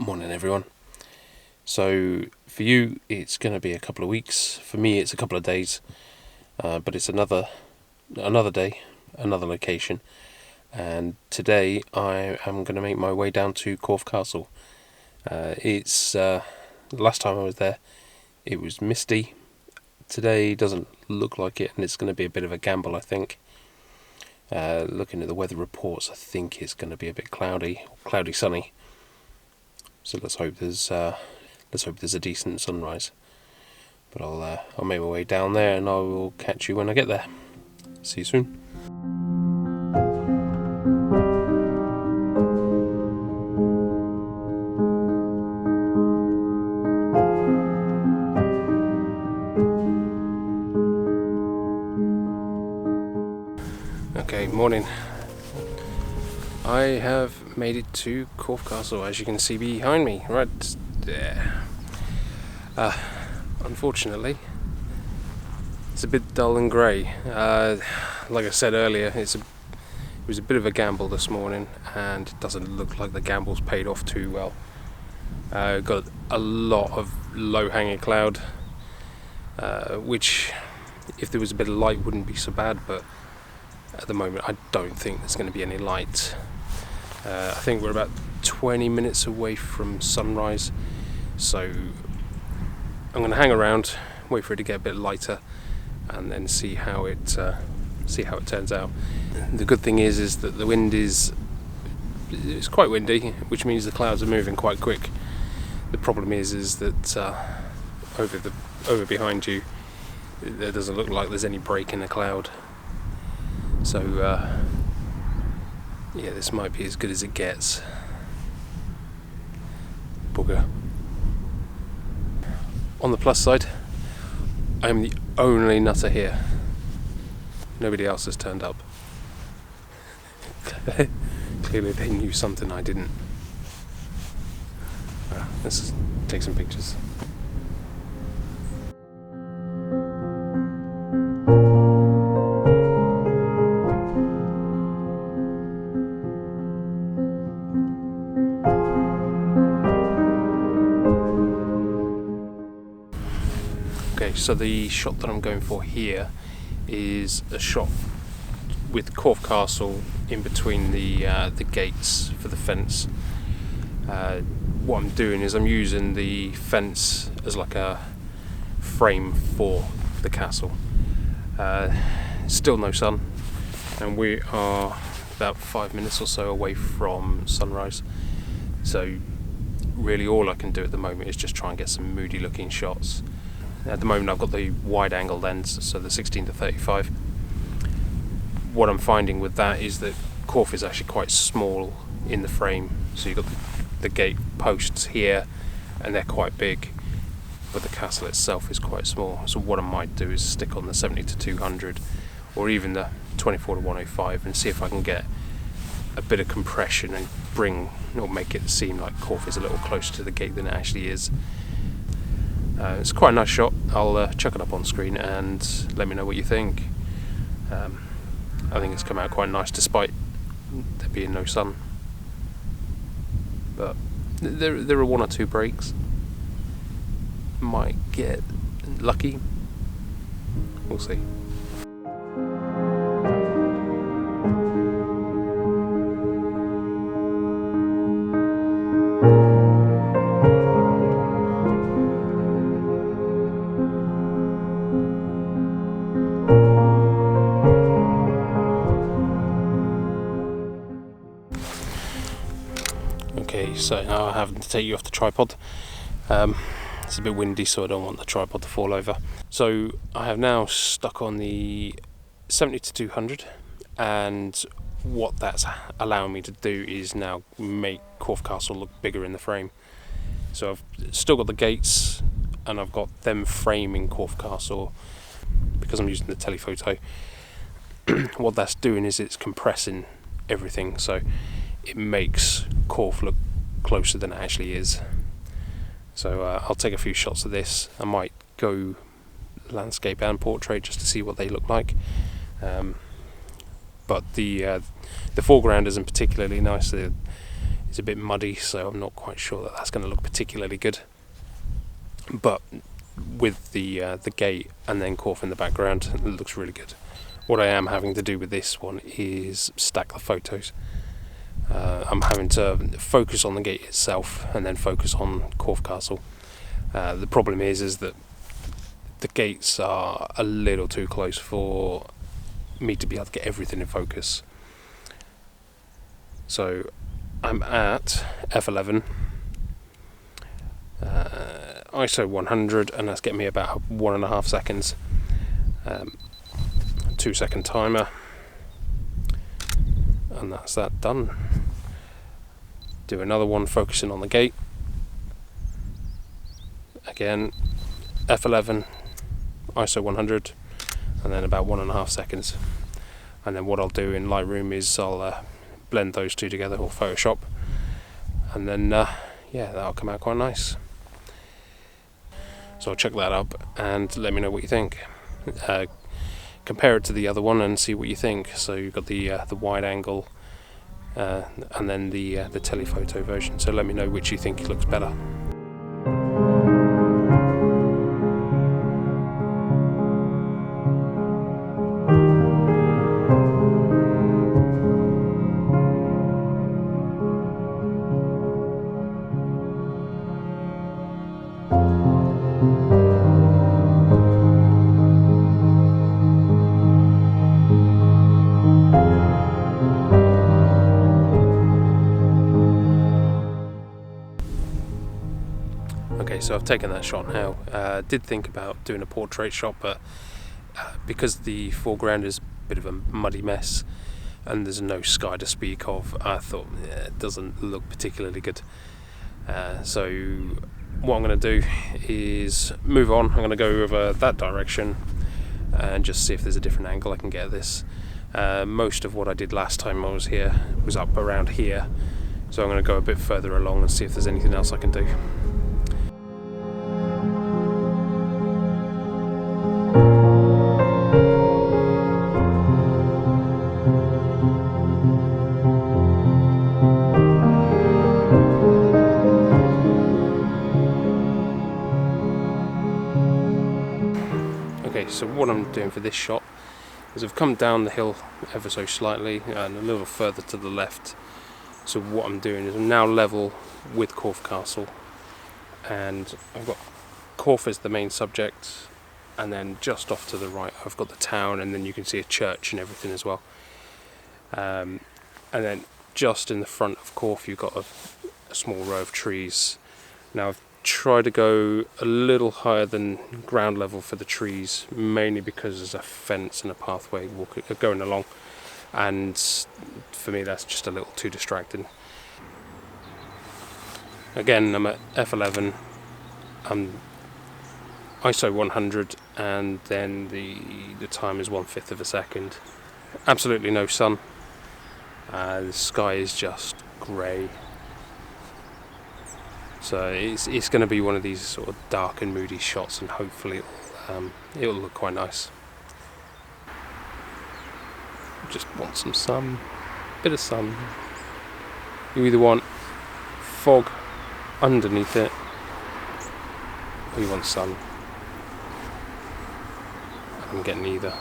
Morning everyone. So for you it's going to be a couple of weeks, for me it's a couple of days, but it's another day, another location, and today I am going to make my way down to Corfe Castle. It's last time I was there it was misty. Today doesn't look like it, and it's going to be a bit of a gamble, I think. Looking at the weather reports, I think it's going to be a bit cloudy sunny. So let's hope there's a decent sunrise. But I'll make my way down there, and I will catch you when I get there. See you soon. Okay, morning. I have made it to Corfe Castle, as you can see behind me, right there. Unfortunately, it's a bit dull and grey. Like I said earlier, it was a bit of a gamble this morning, and it doesn't look like the gamble's paid off too well. Got a lot of low-hanging cloud, which, if there was a bit of light, wouldn't be so bad, but at the moment I don't think there's going to be any light. I think we're about 20 minutes away from sunrise, so I'm going to hang around, wait for it to get a bit lighter, and then see how it turns out. The good thing is that the wind it's quite windy, which means the clouds are moving quite quick. The problem is that over behind you, there doesn't look like there's any break in the cloud. So yeah, this might be as good as it gets. Bugger. On the plus side, I am the only nutter here. Nobody else has turned up. Clearly they knew something I didn't. Let's take some pictures. Okay, so the shot that I'm going for here is a shot with Corfe Castle in between the gates for the fence. What I'm doing is I'm using the fence as like a frame for the castle. Still no sun, and we are about 5 minutes or so away from sunrise. So really all I can do at the moment is just try and get some moody looking shots. At the moment I've got the wide angle lens, so the 16-35. What I'm finding with that is that Corfe is actually quite small in the frame. So you've got the gate posts here, and they're quite big, but the castle itself is quite small. So what I might do is stick on the 70-200, or even the 24-105, and see if I can get a bit of compression and make it seem like Corfe is a little closer to the gate than it actually is. It's quite a nice shot. I'll chuck it up on screen and let me know what you think. I think it's come out quite nice despite there being no sun. But there are one or two breaks. Might get lucky. We'll see. Okay, so now I have to take you off the tripod. It's a bit windy, so I don't want the tripod to fall over. So I have now stuck on the 70-200, and what that's allowing me to do is now make Corfe Castle look bigger in the frame. So I've still got the gates, and I've got them framing Corfe Castle because I'm using the telephoto. What that's doing is it's compressing everything, so it makes Corfe look closer than it actually is. So I'll take a few shots of this. I might go landscape and portrait just to see what they look like. But the foreground isn't particularly nice. is a bit muddy, so I'm not quite sure that that's going to look particularly good. But with the gate and then Corfe in the background, it looks really good. What I am having to do with this one is stack the photos. I'm having to focus on the gate itself and then focus on Corfe Castle. The problem is that the gates are a little too close for me to be able to get everything in focus. So I'm at f11, ISO 100, and that's getting me about 1.5 seconds. 2-second timer, and that's that done. Do another one focusing on the gate. Again, f11, ISO 100, and then about 1.5 seconds. And then what I'll do in Lightroom is I'll blend those two together, or Photoshop, and then yeah, that'll come out quite nice. So I'll check that up and let me know what you think. Compare it to the other one and see what you think. So you've got the wide angle and then the telephoto version. So let me know which you think looks better. Okay, so I've taken that shot now. Did think about doing a portrait shot, but because the foreground is a bit of a muddy mess and there's no sky to speak of, I thought it doesn't look particularly good. So what I'm going to do is move on. I'm going to go over that direction and just see if there's a different angle I can get this. Most of what I did last time I was here was up around here, so I'm going to go a bit further along and see if there's anything else I can do. Okay, so what I'm doing for this shot is I've come down the hill ever so slightly and a little further to the left. So what I'm doing is I'm now level with Corfe Castle, and I've got Corfe as the main subject, and then just off to the right I've got the town, and then you can see a church and everything as well. And then just in the front of Corfe you've got a small row of trees. Now I've tried to go a little higher than ground level for the trees, mainly because there's a fence and a pathway going along, and for me that's just a little too distracting. Again, I'm at f11, I'm ISO 100, and then the time is 1/5 of a second. Absolutely no sun. The sky is just grey. So it's going to be one of these sort of dark and moody shots, and hopefully it'll look quite nice. Just want some sun, bit of sun. You either want fog underneath it, or you want sun. I'm getting either.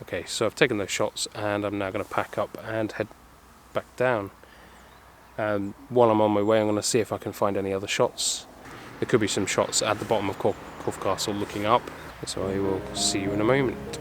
Okay, so I've taken those shots and I'm now going to pack up and head back down. While I'm on my way, I'm going to see if I can find any other shots. There could be some shots at the bottom of Corfe Castle looking up, so I will see you in a moment.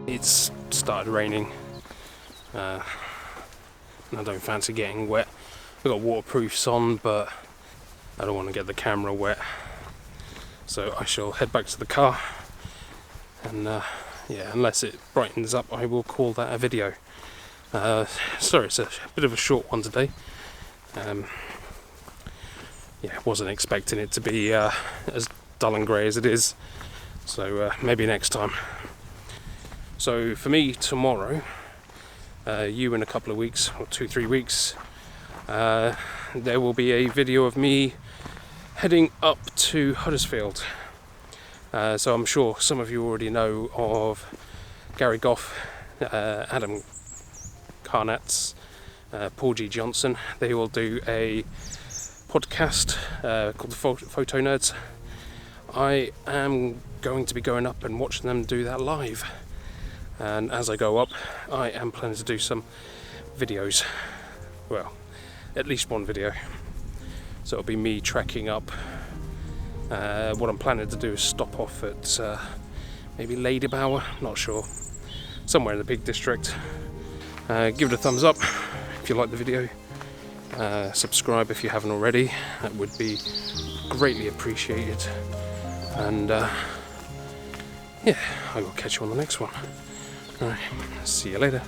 It's started raining, and I don't fancy getting wet. I've got waterproofs on, but I don't want to get the camera wet, so I shall head back to the car. And yeah, unless it brightens up, I will call that a video. Sorry, it's a bit of a short one today. Yeah, wasn't expecting it to be as dull and grey as it is, so maybe next time. So for me tomorrow, you in a couple of weeks, or 2-3 weeks, there will be a video of me heading up to Huddersfield. So I'm sure some of you already know of Gary Goff, Adam Carnatz, Paul G. Johnson. They all do a podcast called the Photo Nerds. I am going to be going up and watching them do that live, and as I go up I am planning to do some videos, well, at least one video. So it'll be me tracking up. What I'm planning to do is stop off at maybe Ladybauer, not sure, somewhere in the Peak District. Give it a thumbs up if you like the video. Subscribe if you haven't already, that would be greatly appreciated. And yeah, I will catch you on the next one. Alright, see you later.